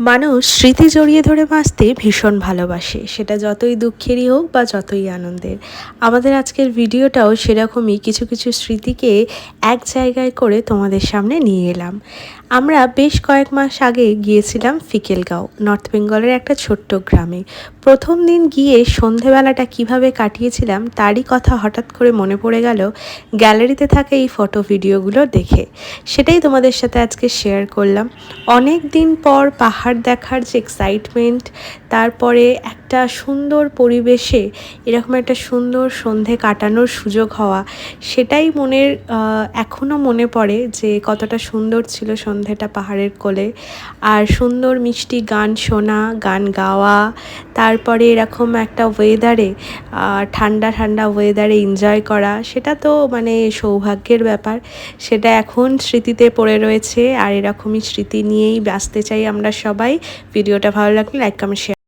মানুষ স্মৃতি জড়িয়ে ধরে বাঁচতে ভীষণ ভালোবাসে, সেটা যতই দুঃখেরই হোক বা যতই আনন্দের। আমাদের আজকের ভিডিওটাও সেরকমই কিছু কিছু স্মৃতিকে এক জায়গায় করে তোমাদের সামনে নিয়ে এলাম। আমরা বেশ কয়েক মাস আগে গিয়েছিলাম ফিকেলগাঁও, নর্থ বেঙ্গলের একটা ছোট্ট গ্রামে। প্রথম দিন গিয়ে সন্ধেবেলাটা কিভাবে কাটিয়েছিলাম তারই কথা হঠাৎ করে মনে পড়ে গেল গ্যালারিতে থাকা এই ফটো ভিডিওগুলো দেখে। সেটাই তোমাদের সাথে আজকে শেয়ার করলাম। অনেক দিন পর পাহাড় দেখার যে এক্সাইটমেন্ট, তারপরে একটা সুন্দর পরিবেশে এরকম একটা সুন্দর সন্ধে কাটানোর সুযোগ হওয়া, সেটাই এখনও মনে পড়ে যে কতটা সুন্দর ছিল সন্ধেটা পাহাড়ের কোলে। আর সুন্দর মিষ্টি গান শোনা, গান গাওয়া, তারপরে এরকম একটা ওয়েদারে, ঠান্ডা ঠান্ডা ওয়েদারে এনজয় করা, সেটা তো সৌভাগ্যের ব্যাপার। সেটা এখন স্মৃতিতে পড়ে রয়েছে, আর এরকমই স্মৃতি নিয়েই বাঁচতে চাই আমরা সবাই। ভিডিওটা ভালো লাগলে লাইক, কমেন্ট, শেয়ার।